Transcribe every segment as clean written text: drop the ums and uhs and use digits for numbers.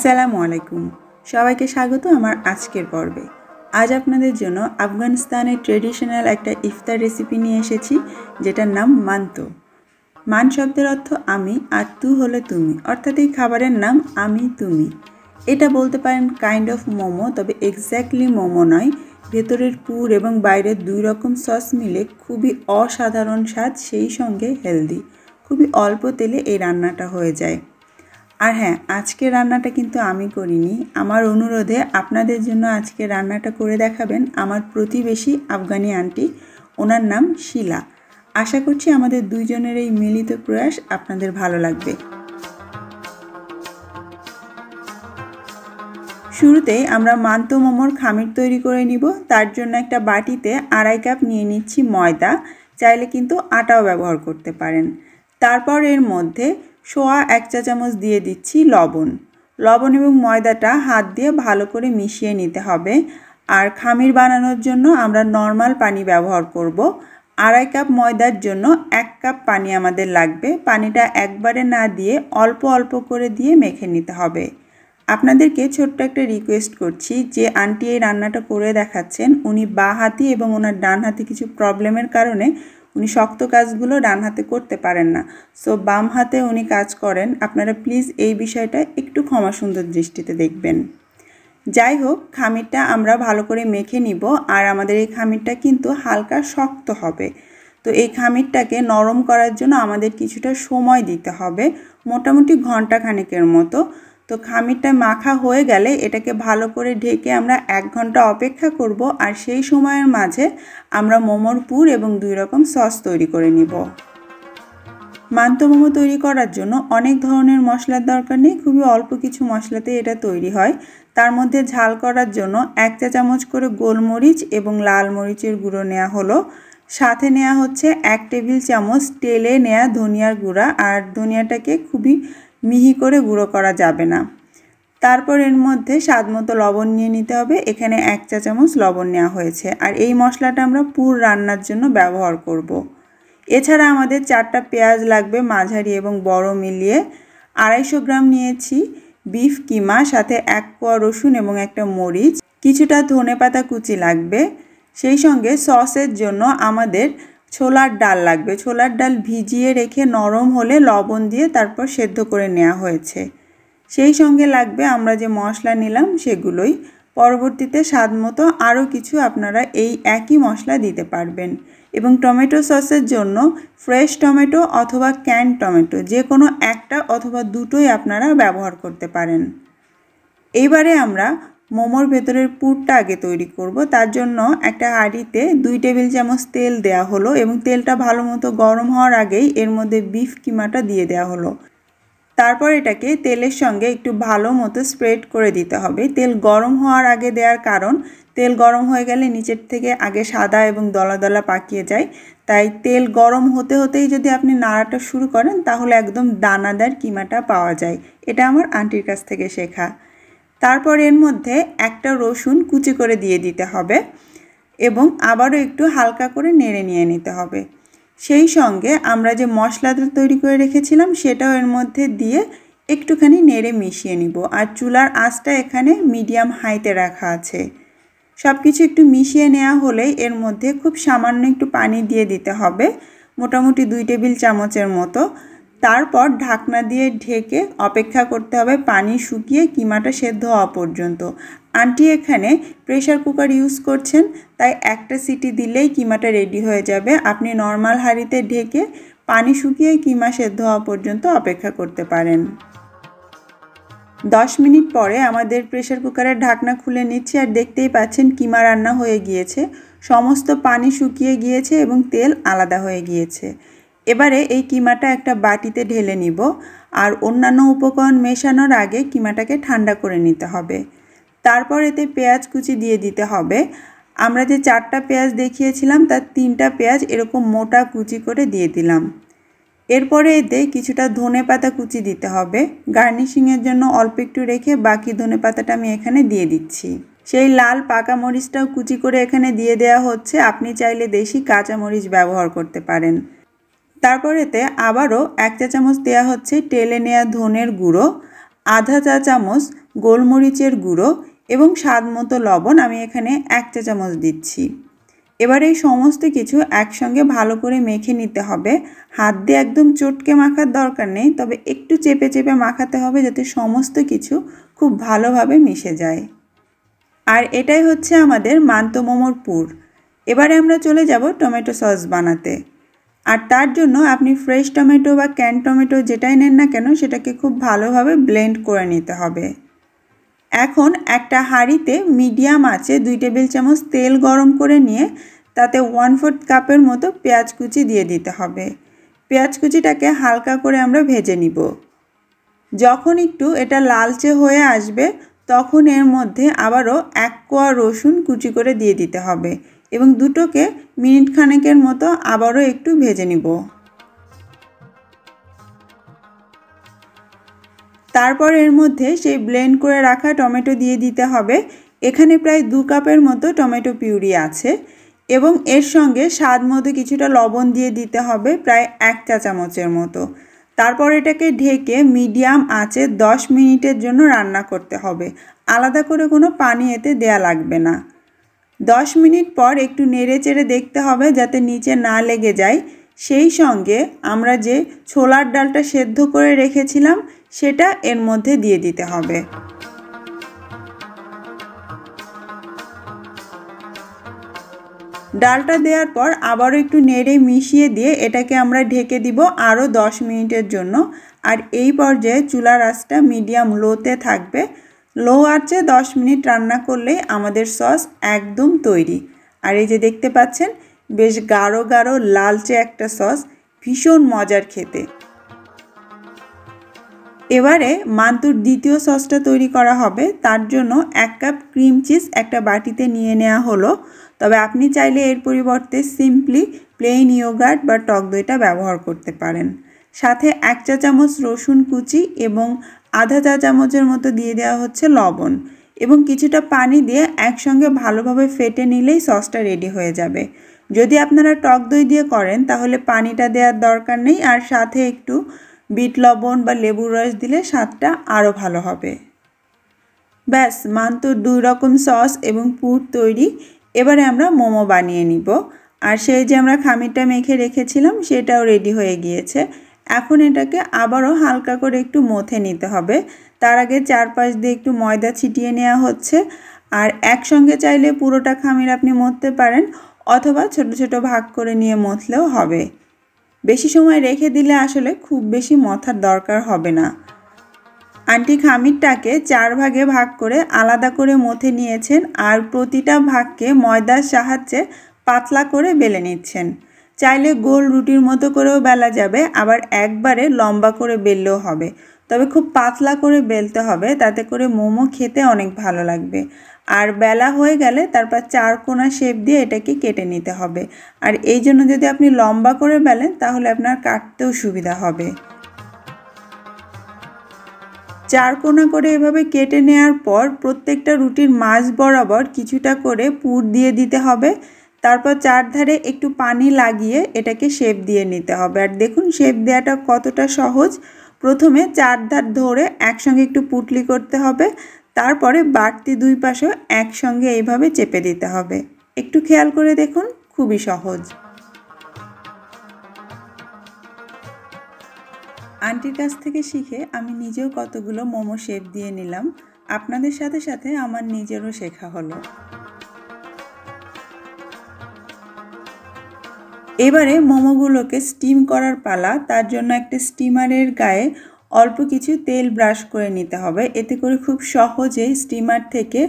আসসালামু আলাইকুম সবাইকে স্বাগত আমার আজকের পর্বে। আজ আপনাদের জন্য আফগানিস্তানের ট্রেডিশনাল একটা ইফতার রেসিপি নিয়ে এসেছি যেটার নাম মান্তো। মান শব্দের অর্থ আমি আর তু হলে তুমি, অর্থাৎ এই খাবারের নাম আমি তুমি। এটা বলতে পারেন কাইন্ড অফ মোমো, তবে এক্স্যাক্টলি মোমো নয়। ভেতরের পুর এবং বাইরের দুই রকম সস মিলে খুবই অসাধারণ স্বাদ, সেই সঙ্গে হেলদি। খুবই অল্প তেলে এই রান্নাটা হয়ে যায়। আর হ্যাঁ, আজকের রান্নাটা কিন্তু আমি করিনি। আমার অনুরোধে আপনাদের জন্য আজকে রান্নাটা করে দেখাবেন আমার প্রতিবেশী আফগানি আন্টি, ওনার নাম শিলা। আশা করছি আমাদের দুইজনের এই মিলিত প্রয়াস আপনাদের ভালো লাগবে। শুরুতেই আমরা মান্তো মোমোর খামির তৈরি করে নিব। তার জন্য একটা বাটিতে 2.5 কাপ নিয়ে নিচ্ছি ময়দা, চাইলে কিন্তু আটাও ব্যবহার করতে পারেন। তারপর এর মধ্যে 1 চা চামচ দিয়ে দিচ্ছি লবণ এবং ময়দাটা হাত দিয়ে ভালো করে মিশিয়ে নিতে হবে। আর খামির বানানোর জন্য আমরা নর্মাল পানি ব্যবহার করব। 2.5 কাপ ময়দার জন্য 1 কাপ পানি আমাদের লাগবে। পানিটা একবারে না দিয়ে অল্প অল্প করে দিয়ে মেখে নিতে হবে। আপনাদেরকে ছোট্ট একটা রিকোয়েস্ট করছি, যে আন্টি এই রান্নাটা করে দেখাচ্ছেন উনি বাঁ হাতি এবং ওনার ডান হাতে কিছু প্রবলেমের কারণে উনি শক্ত কাজগুলো ডান হাতে করতে পারেন না, সো বাম হাতে উনি কাজ করেন। আপনারা প্লিজ এই বিষয়টা একটু ক্ষমা সুন্দর দৃষ্টিতে দেখবেন। যাই হোক, খামিরটা আমরা ভালো করে মেখে নিব। আর আমাদের এই খামিরটা কিন্তু হালকা শক্ত হবে। তো এই খামিরটাকে নরম করার জন্য আমাদের কিছুটা সময় দিতে হবে, মোটামুটি ঘন্টা খানেকের মতো। তো খামিরটা মাখা হয়ে গেলে এটাকে ভালো করে ঢেকে আমরা 1 ঘন্টা অপেক্ষা করব। আর সেই সময়ের মাঝে আমরা মোমোর পুর এবং 2 রকম সস তৈরি করে নিব। মান্তো মোমো তৈরি করার জন্য অনেক ধরনের মশলার দরকার নেই, খুবই অল্প কিছু মশলাতে এটা তৈরি হয়। তার মধ্যে ঝাল করার জন্য 1 চা চামচ করে গোলমরিচ এবং লাল মরিচের গুঁড়ো নেওয়া হলো। সাথে নেওয়া হচ্ছে 1 টেবিল চামচ তেলে নেওয়া ধনিয়ার গুঁড়া, আর ধনিয়াটাকে খুবই মিহি করে গুঁড়ো করা যাবে না। তারপর এর মধ্যে স্বাদ মতো লবণ নিয়ে নিতে হবে। এখানে 1 চা চামচ লবণ নেওয়া হয়েছে। আর এই মশলাটা আমরা পুর রান্নার জন্য ব্যবহার করব। এছাড়া আমাদের 4টা পেঁয়াজ লাগবে, মাঝারি এবং বড় মিলিয়ে। 250 গ্রাম নিয়েছি বিফ কিমা, সাথে 1 কোয়া রসুন এবং একটা মরিচ। কিছুটা ধনেপাতা কুচি লাগবে। সেই সঙ্গে সসের জন্য আমাদের ছোলার ডাল লাগবে। ছোলার ডাল ভিজিয়ে রেখে নরম হলে লবণ দিয়ে তারপর সেদ্ধ করে নেওয়া হয়েছে। সেই সঙ্গে লাগবে আমরা যে মশলা নিলাম সেগুলোই। পরবর্তীতে স্বাদ মতো আরও কিছু আপনারা এই একই মশলা দিতে পারবেন। এবং টমেটো সসের জন্য ফ্রেশ টমেটো অথবা ক্যান টমেটো, যে কোনো একটা অথবা দুটোই আপনারা ব্যবহার করতে পারেন। এইবারে আমরা মোমোর ভেতরের পুরটা আগে তৈরি করব। তার জন্য একটা হাঁড়িতে 2 টেবিল চামচ তেল দেওয়া হলো এবং তেলটা ভালো মতো গরম হওয়ার আগেই এর মধ্যে বিফ কিমাটা দিয়ে দেওয়া হলো। তারপর এটাকে তেলের সঙ্গে একটু ভালো মতো স্প্রেড করে দিতে হবে। তেল গরম হওয়ার আগে দেওয়ার কারণ, তেল গরম হয়ে গেলে নিচের থেকে আগে সাদা এবং দলা দলা পাকিয়ে যায়। তাই তেল গরম হতে হতেই যদি আপনি নাড়াটা শুরু করেন তাহলে একদম দানাদার কিমাটা পাওয়া যায়। এটা আমার আন্টির কাছ থেকে শেখা। তারপর এর মধ্যে একটা রসুন কুচি করে দিয়ে দিতে হবে এবং আবারও একটু হালকা করে নেড়ে নিয়ে নিতে হবে। সেই সঙ্গে আমরা যে মশলাটা তৈরি করে রেখেছিলাম সেটাও এর মধ্যে দিয়ে একটুখানি নেড়ে মিশিয়ে নিব। আর চুলার আঁচটা এখানে মিডিয়াম হাইতে রাখা আছে। সব কিছু একটু মিশিয়ে নেওয়া হলেই এর মধ্যে খুব সামান্য একটু পানি দিয়ে দিতে হবে, মোটামুটি 2 টেবিল চামচের মতো। তারপর ঢাকনা দিয়ে ঢেকে অপেক্ষা করতে হবে পানি শুকিয়ে কিমাটা সেদ্ধ হওয়া পর্যন্ত। আন্টি এখানে প্রেসার কুকার ইউজ করছেন, তাই একটা সিটি দিলেই কিমাটা রেডি হয়ে যাবে। আপনি নর্মাল হাঁড়িতে ঢেকে পানি শুকিয়ে কিমা সেদ্ধ হওয়া পর্যন্ত অপেক্ষা করতে পারেন। 10 মিনিট পরে আমাদের প্রেসার কুকারের ঢাকনা খুলে নিচ্ছি আর দেখতেই পাচ্ছেন কিমা রান্না হয়ে গিয়েছে। সমস্ত পানি শুকিয়ে গিয়েছে এবং তেল আলাদা হয়ে গিয়েছে। এবারে এই কিমাটা একটা বাটিতে ঢেলে নিব। আর অন্যান্য উপকরণ মেশানোর আগে কিমাটাকে ঠান্ডা করে নিতে হবে। তারপর এতে পেঁয়াজ কুচি দিয়ে দিতে হবে। আমরা যে 4টা পেঁয়াজ দেখিয়েছিলাম তার 3টা পেঁয়াজ এরকম মোটা কুচি করে দিয়ে দিলাম। এরপরে এতে কিছুটা ধনেপাতা কুচি দিতে হবে। গার্নিশিংয়ের জন্য অল্প একটু রেখে বাকি ধনেপাতাটা আমি এখানে দিয়ে দিচ্ছি। সেই লাল পাকা মরিচটাও কুচি করে এখানে দিয়ে দেওয়া হচ্ছে। আপনি চাইলে দেশি কাঁচা মরিচ ব্যবহার করতে পারেন। তারপর এতে আবারও 1 চা চামচ দেওয়া হচ্ছে তেলে নেওয়া ধনের গুঁড়ো, আধা চা চামচ গোলমরিচের গুঁড়ো এবং স্বাদমতো লবণ আমি এখানে 1 চা চামচ দিচ্ছি। এবার এই সমস্ত কিছু একসঙ্গে ভালো করে মেখে নিতে হবে। হাত দিয়ে একদম চটকে মাখার দরকার নেই, তবে একটু চেপে চেপে মাখাতে হবে যাতে সমস্ত কিছু খুব ভালোভাবে মিশে যায়। আর এটাই হচ্ছে আমাদের মান্তো মোমোর পুর। এবারে আমরা চলে যাব টমেটো সস বানাতে। আর তার জন্য আপনি ফ্রেশ টমেটো বা ক্যান টমেটো যেটাই নেন না কেন সেটাকে খুব ভালোভাবে ব্লেন্ড করে নিতে হবে। এখন একটা হাঁড়িতে মিডিয়াম আঁচে 2 টেবিল চামচ তেল গরম করে নিয়ে তাতে 1/4 কাপের মতো পেঁয়াজ কুচি দিয়ে দিতে হবে। পেঁয়াজ কুচিটাকে হালকা করে আমরা ভেজে নিব। যখন একটু এটা লালচে হয়ে আসবে তখন এর মধ্যে আবারও 1 কোয়া রসুন কুচি করে দিয়ে দিতে হবে এবং দুটোকে মিনিট খানেকের মতো আবারও একটু ভেজে নিব। তারপর এর মধ্যে সেই ব্লেন্ড করে রাখা টমেটো দিয়ে দিতে হবে। এখানে প্রায় 2 কাপের মতো টমেটো পিউরি আছে এবং এর সঙ্গে স্বাদ মতো কিছুটা লবণ দিয়ে দিতে হবে, প্রায় 1 চা চামচের মতো। তারপর এটাকে ঢেকে মিডিয়াম আঁচে 10 মিনিটের জন্য রান্না করতে হবে। আলাদা করে কোনো পানি এতে দেয়া লাগবে না। 10 মিনিট পর একটু নেড়ে চেড়ে দেখতে হবে যাতে নিচে না লেগে যায়। সেই সঙ্গে আমরা যে ছোলার ডালটা সেদ্ধ করে রেখেছিলাম সেটা এর মধ্যে দিয়ে দিতে হবে। ডালটা দেওয়ার পর আবারও একটু নেড়ে মিশিয়ে দিয়ে এটাকে আমরা ঢেকে দিব আরও 10 মিনিটের জন্য। আর এই পর্যায়ে চুলার আঁচটা মিডিয়াম লোতে থাকবে। লো আঁচে 10 মিনিট রান্না করলেই আমাদের সস একদম তৈরি। আর এই যে দেখতে পাচ্ছেন বেশ গাঢ় গাঢ় লালচে একটা সস, ভীষণ মজার খেতে। এবারে মান্তুর দ্বিতীয় সসটা তৈরি করা হবে। তার জন্য 1 কাপ ক্রিম চিজ একটা বাটিতে নিয়ে নেওয়া হলো। তবে আপনি চাইলে এর পরিবর্তে সিম্পলি প্লেন ইয়োগার্ট বা টক দইটা ব্যবহার করতে পারেন। সাথে 1 চা চামচ রসুন কুচি এবং আধা চা চামচের মতো দিয়ে দেওয়া হচ্ছে লবণ এবং কিছুটা পানি দিয়ে একসঙ্গে ভালোভাবে ফেটে নিলেই সসটা রেডি হয়ে যাবে। যদি আপনারা টক দই দিয়ে করেন তাহলে পানিটা দেওয়ার দরকার নেই, আর সাথে একটু বিট লবণ বা লেবুর রস দিলে স্বাদটা আরও ভালো হবে। ব্যাস, মান্তুর 2 রকম সস এবং পুর তৈরি। এবারে আমরা মোমো বানিয়ে নিব। আর সেই যে আমরা খামিরটা মেখে রেখেছিলাম সেটাও রেডি হয়ে গিয়েছে। এখন এটাকে আবারও হালকা করে একটু মথে নিতে হবে। তার আগে চারপাশ দিয়ে একটু ময়দা ছিটিয়ে নেওয়া হচ্ছে। আর একসঙ্গে চাইলে পুরোটা খামির আপনি মথতে পারেন অথবা ছোট ছোট ভাগ করে নিয়ে মথলেও হবে। বেশি সময় রেখে দিলে আসলে খুব বেশি মথার দরকার হবে না। আন্টি খামিরটাকে 4 ভাগে ভাগ করে আলাদা করে মথে নিয়েছেন আর প্রতিটা ভাগকে ময়দার সাহায্যে পাতলা করে বেলে নিচ্ছেন। চাইলে গোল রুটির মতো করেও বেলা যাবে, আবার একবারে লম্বা করে বেললেও হবে। তবে খুব পাতলা করে বেলতে হবে, তাতে করে মোমো খেতে অনেক ভালো লাগবে। আর বেলা হয়ে গেলে তারপর 4 কোণা শেপ দিয়ে এটাকে কেটে নিতে হবে। আর এই জন্য যদি আপনি লম্বা করে বেলেন তাহলে আপনার কাটতেও সুবিধা হবে। 4 কোণা করে এভাবে কেটে নেওয়ার পর প্রত্যেকটা রুটির মাঝ বরাবর কিছুটা করে পুর দিয়ে দিতে হবে। তারপর চারধারে একটু পানি লাগিয়ে এটাকে শেপ দিয়ে নিতে হবে। আর দেখুন শেপ দেওয়াটা কতটা সহজ। প্রথমে 4 ধার ধরে একসঙ্গে একটু পুটলি করতে হবে, তারপরে বাড়তি 2 পাশেও একসঙ্গে এইভাবে চেপে দিতে হবে। একটু খেয়াল করে দেখুন, খুবই সহজ। আন্টির কাছ থেকে শিখে আমি নিজেও কতগুলো মোমো শেপ দিয়ে নিলাম। আপনাদের সাথে সাথে আমার নিজেরও শেখা হলো। এবারে মোমোগুলোকে স্টিম করার পালা। তার জন্য একটা স্টিমারের গায়ে অল্প কিছু তেল ব্রাশ করে নিতে হবে। এতে করে খুব সহজেই স্টিমার থেকে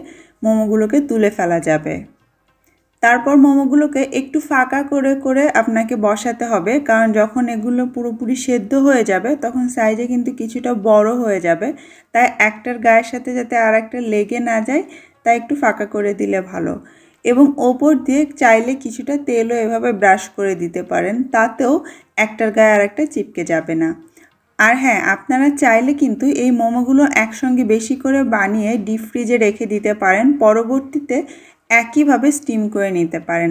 মোমোগুলোকে তুলে ফেলা যাবে। তারপর মোমোগুলোকে একটু ফাঁকা করে করে আপনাকে বসাতে হবে, কারণ যখন এগুলো পুরোপুরি সেদ্ধ হয়ে যাবে তখন সাইজে কিন্তু কিছুটা বড় হয়ে যাবে। তাই একটার গায়ের সাথে যাতে আর একটা লেগে না যায় তাই একটু ফাঁকা করে দিলে ভালো। এবং ওপর দিয়ে চাইলে কিছুটা তেলও এভাবে ব্রাশ করে দিতে পারেন, তাতেও একটার গায়ে আর একটা চিপকে যাবে না। আর হ্যাঁ, আপনারা চাইলে কিন্তু এই মোমোগুলো একসঙ্গে বেশি করে বানিয়ে ডিপ ফ্রিজে রেখে দিতে পারেন, পরবর্তীতে একইভাবে স্টিম করে নিতে পারেন।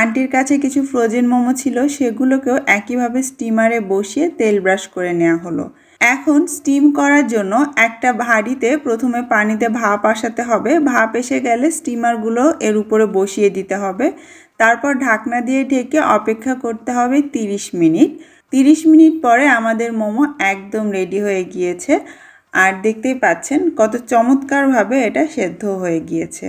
আন্টির কাছে কিছু ফ্রোজেন মোমো ছিল, সেগুলোকেও একইভাবে স্টিমারে বসিয়ে তেল ব্রাশ করে নেওয়া হলো। এখন স্টিম করার জন্য একটা হাঁড়িতে প্রথমে পানিতে ভাপ আসাতে হবে। ভাপ এসে গেলে স্টিমারগুলো এর উপরে বসিয়ে দিতে হবে। তারপর ঢাকনা দিয়ে ঢেকে অপেক্ষা করতে হবে 30 মিনিট। 30 মিনিট পরে আমাদের মোমো একদম রেডি হয়ে গিয়েছে। আর দেখতেই পাচ্ছেন কত চমৎকারভাবে এটা সেদ্ধ হয়ে গিয়েছে।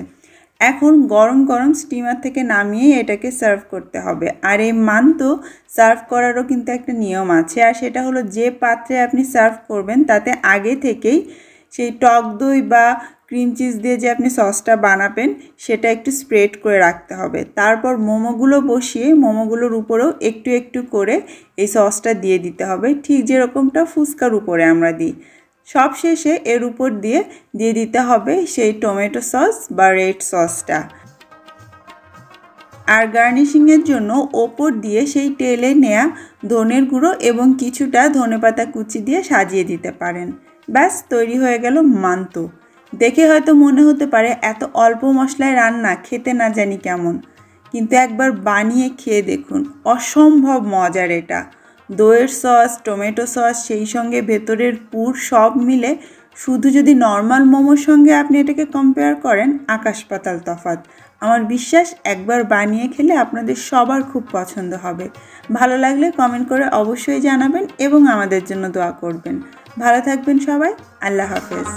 এখন গরম গরম স্টিমার থেকে নামিয়ে এটাকে সার্ভ করতে হবে। আর এই মান্তু সার্ভ করারও কিন্তু একটা নিয়ম আছে, আর সেটা হলো যে পাত্রে আপনি সার্ভ করবেন তাতে আগে থেকেই সেই টক দই বা ক্রিম চিজ দিয়ে যে আপনি সসটা বানাবেন সেটা একটু স্প্রেড করে রাখতে হবে। তারপর মোমোগুলো বসিয়ে মোমোগুলোর উপরেও একটু একটু করে এই সসটা দিয়ে দিতে হবে, ঠিক যেরকমটা ফুচকার উপরে আমরা দিই। সবশেষে এর উপর দিয়ে দিতে হবে সেই টমেটো সস বা রেড সসটা। আর গার্নিশিংয়ের জন্য ওপর দিয়ে সেই তেলে নেয়া ধনের গুঁড়ো এবং কিছুটা ধনেপাতা কুচি দিয়ে সাজিয়ে দিতে পারেন। ব্যাস তৈরি হয়ে গেল মান্তু। দেখে হয়তো মনে হতে পারে এত অল্প মশলায় রান্না, খেতে না জানি কেমন, কিন্তু একবার বানিয়ে খেয়ে দেখুন, অসম্ভব মজার এটা। দইয়ের সস, টমেটো সস, সেই সঙ্গে ভেতরের পুর সব মিলে শুধু যদি নর্মাল মোমোর সঙ্গে আপনি এটাকে কম্পেয়ার করেন, আকাশ পাতাল তফাৎ। আমার বিশ্বাস একবার বানিয়ে খেলে আপনাদের সবার খুব পছন্দ হবে। ভালো লাগলে কমেন্ট করে অবশ্যই জানাবেন এবং আমাদের জন্য দোয়া করবেন। ভালো থাকবেন সবাই। আল্লাহ হাফেজ।